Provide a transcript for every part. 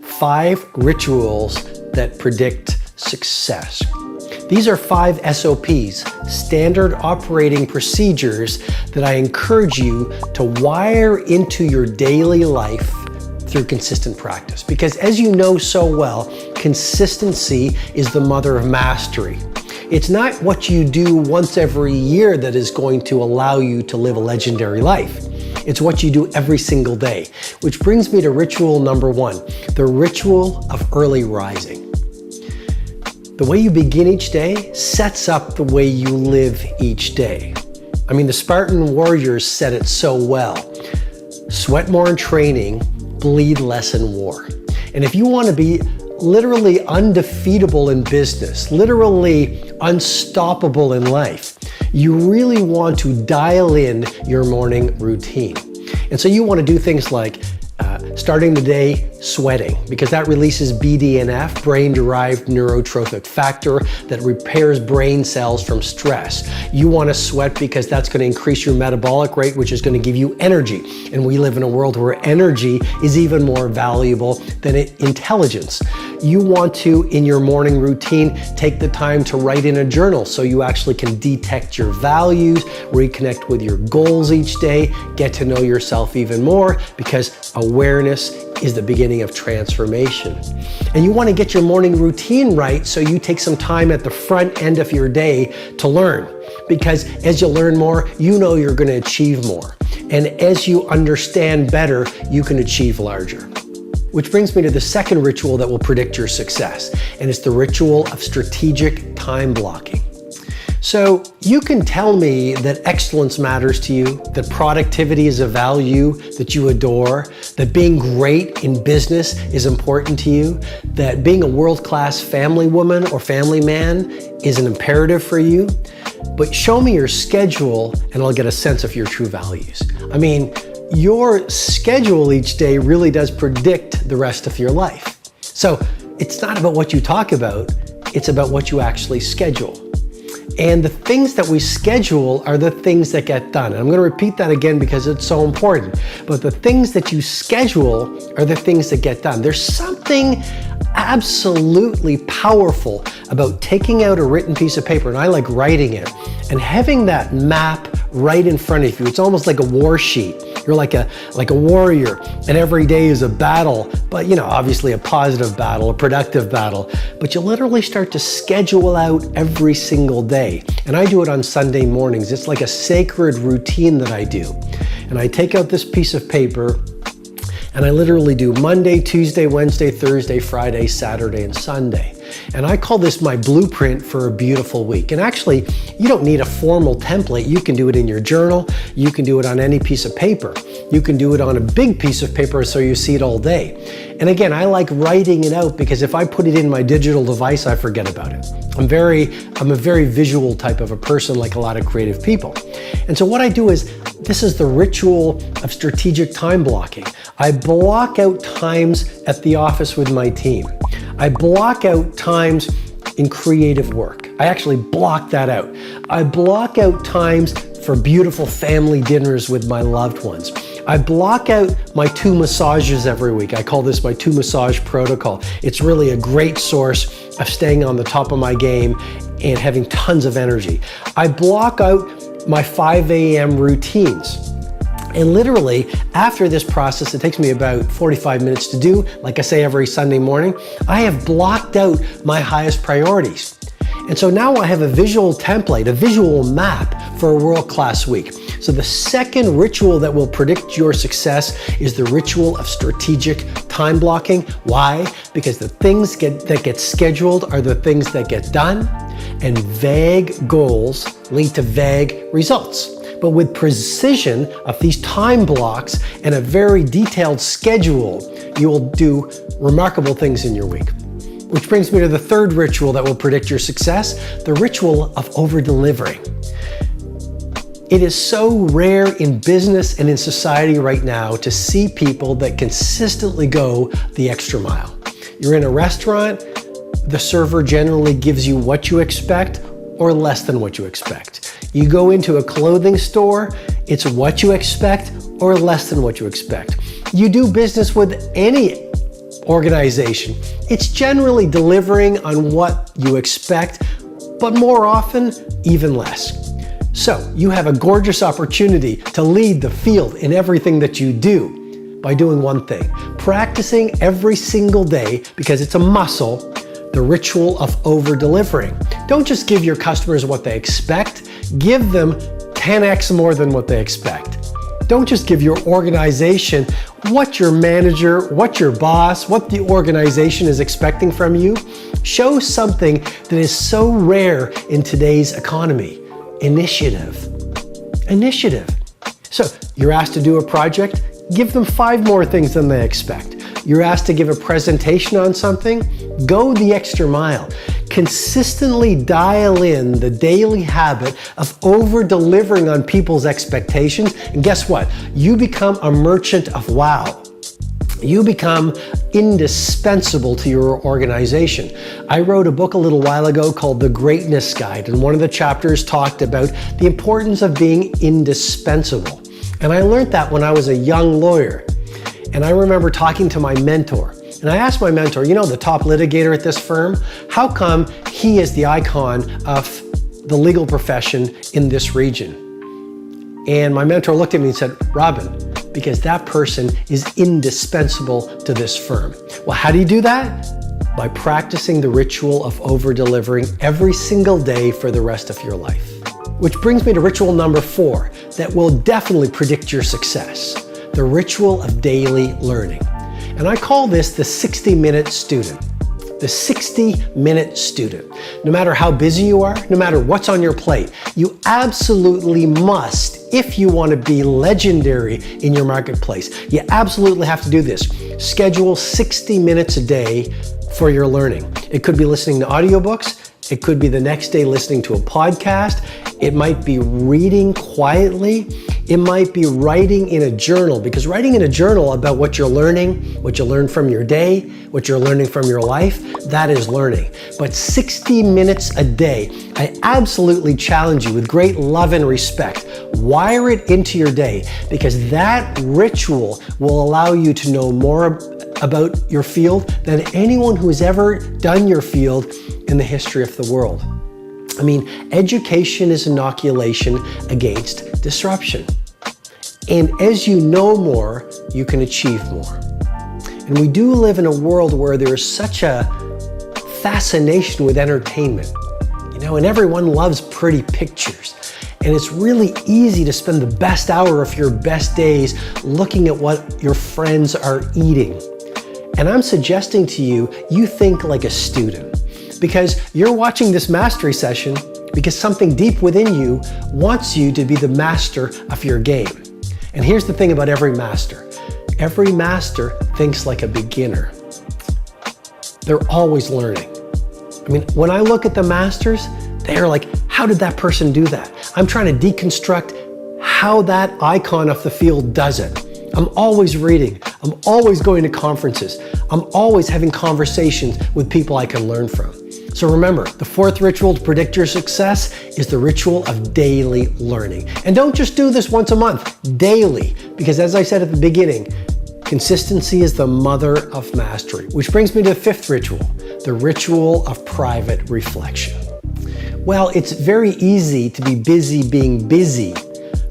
5 rituals that predict success. These are 5 SOPs, standard operating procedures, that I encourage you to wire into your daily life through consistent practice. Because as you know so well, consistency is the mother of mastery. It's not what you do once every year that is going to allow you to live a legendary life. It's what you do every single day. Which brings me to ritual number 1, the ritual of early rising. The way you begin each day sets up the way you live each day. I mean, the Spartan warriors said it so well. Sweat more in training, bleed less in war. And if you want to be literally undefeatable in business, literally unstoppable in life, you really want to dial in your morning routine. And so you want to do things like starting the day sweating, because that releases BDNF, brain-derived neurotrophic factor, that repairs brain cells from stress. You want to sweat because that's going to increase your metabolic rate, which is going to give you energy. And we live in a world where energy is even more valuable than intelligence. You want to, in your morning routine, take the time to write in a journal so you actually can detect your values, reconnect with your goals each day, get to know yourself even more, because awareness is the beginning of transformation. And you want to get your morning routine right so you take some time at the front end of your day to learn. Because as you learn more, you know you're going to achieve more. And as you understand better, you can achieve larger. Which brings me to the second ritual that will predict your success, and it's the ritual of strategic time blocking. So you can tell me that excellence matters to you, that productivity is a value that you adore, that being great in business is important to you, that being a world-class family woman or family man is an imperative for you. But show me your schedule and I'll get a sense of your true values. I mean, your schedule each day really does predict the rest of your life. So it's not about what you talk about, it's about what you actually schedule. And the things that we schedule are the things that get done. And I'm going to repeat that again because it's so important. But the things that you schedule are the things that get done. There's something absolutely powerful about taking out a written piece of paper, and I like writing it, and having that map right in front of you. It's almost like a war sheet. You're like a warrior, and every day is a battle, but obviously a positive battle, a productive battle. But you literally start to schedule out every single day. And I do it on Sunday mornings. It's like a sacred routine that I do. And I take out this piece of paper, and I literally do Monday, Tuesday, Wednesday, Thursday, Friday, Saturday, and Sunday. And I call this my blueprint for a beautiful week. And actually, you don't need a formal template. You can do it in your journal. You can do it on any piece of paper. You can do it on a big piece of paper so you see it all day. And again, I like writing it out because if I put it in my digital device, I forget about it. I'm a very visual type of a person, like a lot of creative people. And so what I do is, this is the ritual of strategic time blocking. I block out times at the office with my team. I block out times in creative work. I actually block that out. I block out times for beautiful family dinners with my loved ones. I block out my 2 massages every week. I call this my 2 massage protocol. It's really a great source of staying on the top of my game and having tons of energy. I block out my 5 a.m. routines. And literally, after this process, it takes me about 45 minutes to do, like I say every Sunday morning, I have blocked out my highest priorities. And so now I have a visual template, a visual map for a world-class week. So the second ritual that will predict your success is the ritual of strategic time blocking. Why? Because the things that get scheduled are the things that get done, and vague goals lead to vague results. But with precision of these time blocks and a very detailed schedule, you will do remarkable things in your week. Which brings me to the third ritual that will predict your success, the ritual of over-delivering. It is so rare in business and in society right now to see people that consistently go the extra mile. You're in a restaurant, the server generally gives you what you expect or less than what you expect. You go into a clothing store, it's what you expect or less than what you expect. You do business with any organization. It's generally delivering on what you expect, but more often, even less. So you have a gorgeous opportunity to lead the field in everything that you do by doing one thing, practicing every single day, because it's a muscle, the ritual of over-delivering. Don't just give your customers what they expect, give them 10x more than what they expect. Don't just give your organization what your manager, what your boss, what the organization is expecting from you. Show something that is so rare in today's economy. Initiative. Initiative. So you're asked to do a project, give them 5 more things than they expect. You're asked to give a presentation on something, go the extra mile. Consistently dial in the daily habit of over-delivering on people's expectations, and guess what? You become a merchant of wow. You become indispensable to your organization. I wrote a book a little while ago called The Greatness Guide, and one of the chapters talked about the importance of being indispensable. And I learned that when I was a young lawyer. And I remember talking to my mentor. And I asked my mentor, you know, the top litigator at this firm, how come he is the icon of the legal profession in this region? And my mentor looked at me and said, Robin, because that person is indispensable to this firm. Well, how do you do that? By practicing the ritual of over-delivering every single day for the rest of your life. Which brings me to ritual number 4 that will definitely predict your success. The ritual of daily learning. And I call this the 60-minute student. The 60-minute student. No matter how busy you are, no matter what's on your plate, you absolutely must, if you want to be legendary in your marketplace, you absolutely have to do this. Schedule 60 minutes a day for your learning. It could be listening to audiobooks. It could be the next day listening to a podcast. It might be reading quietly. It might be writing in a journal, because writing in a journal about what you're learning, what you learned from your day, what you're learning from your life, that is learning. But 60 minutes a day, I absolutely challenge you with great love and respect, wire it into your day, because that ritual will allow you to know more about your field than anyone who has ever done your field in the history of the world. I mean, education is inoculation against disruption. And as you know more, you can achieve more. And we do live in a world where there is such a fascination with entertainment, you know, and everyone loves pretty pictures. And it's really easy to spend the best hour of your best days looking at what your friends are eating. And I'm suggesting to you, you think like a student. Because you're watching this mastery session because something deep within you wants you to be the master of your game. And here's the thing about every master. Every master thinks like a beginner. They're always learning. I mean, when I look at the masters, they're like, how did that person do that? I'm trying to deconstruct how that icon of the field does it. I'm always reading. I'm always going to conferences. I'm always having conversations with people I can learn from. So remember, the 4th ritual to predict your success is the ritual of daily learning. And don't just do this once a month, daily, because as I said at the beginning, consistency is the mother of mastery. Which brings me to the 5th ritual, the ritual of private reflection. Well, it's very easy to be busy being busy,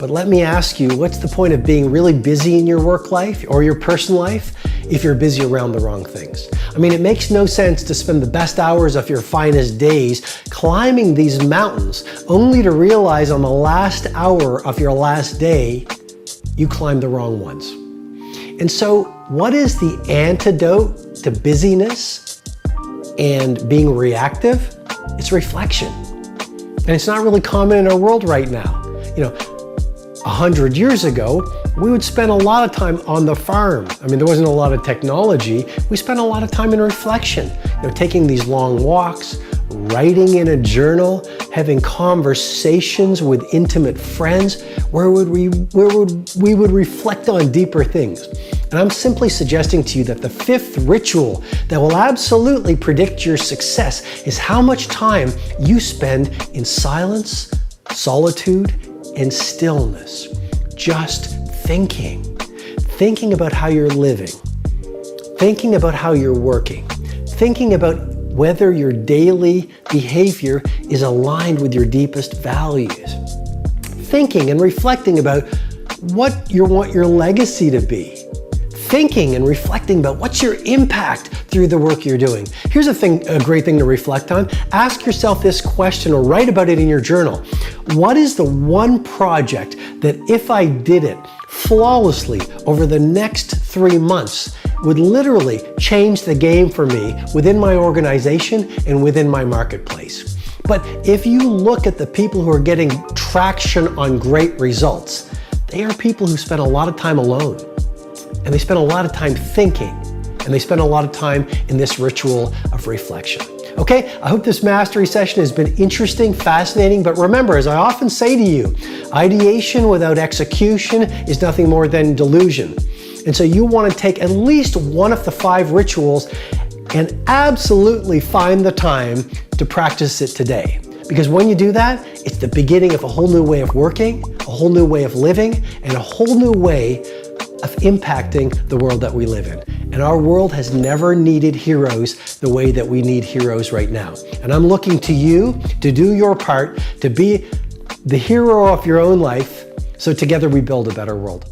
but let me ask you, what's the point of being really busy in your work life or your personal life if you're busy around the wrong things? I mean, it makes no sense to spend the best hours of your finest days climbing these mountains only to realize on the last hour of your last day, you climbed the wrong ones. And so what is the antidote to busyness and being reactive? It's reflection. And it's not really common in our world right now. You know, 100 years ago, we would spend a lot of time on the farm. I mean, there wasn't a lot of technology. We spent a lot of time in reflection, you know, taking these long walks, writing in a journal, having conversations with intimate friends where we would reflect on deeper things. And I'm simply suggesting to you that the 5th ritual that will absolutely predict your success is how much time you spend in silence, solitude, and stillness. Just thinking about how you're living, thinking about how you're working, thinking about whether your daily behavior is aligned with your deepest values, thinking and reflecting about what you want your legacy to be, thinking and reflecting about what's your impact through the work you're doing. Here's a great thing to reflect on. Ask yourself this question or write about it in your journal. What is the one project that if I did it flawlessly over the next 3 months would literally change the game for me within my organization and within my marketplace? But if you look at the people who are getting traction on great results, they are people who spend a lot of time alone. And they spend a lot of time thinking. And they spend a lot of time in this ritual of reflection. Okay, I hope this mastery session has been interesting, fascinating, but remember, as I often say to you, ideation without execution is nothing more than delusion. And so you want to take at least one of the 5 rituals and absolutely find the time to practice it today. Because when you do that, it's the beginning of a whole new way of working, a whole new way of living, and a whole new way of impacting the world that we live in. And our world has never needed heroes the way that we need heroes right now. And I'm looking to you to do your part, to be the hero of your own life, so together we build a better world.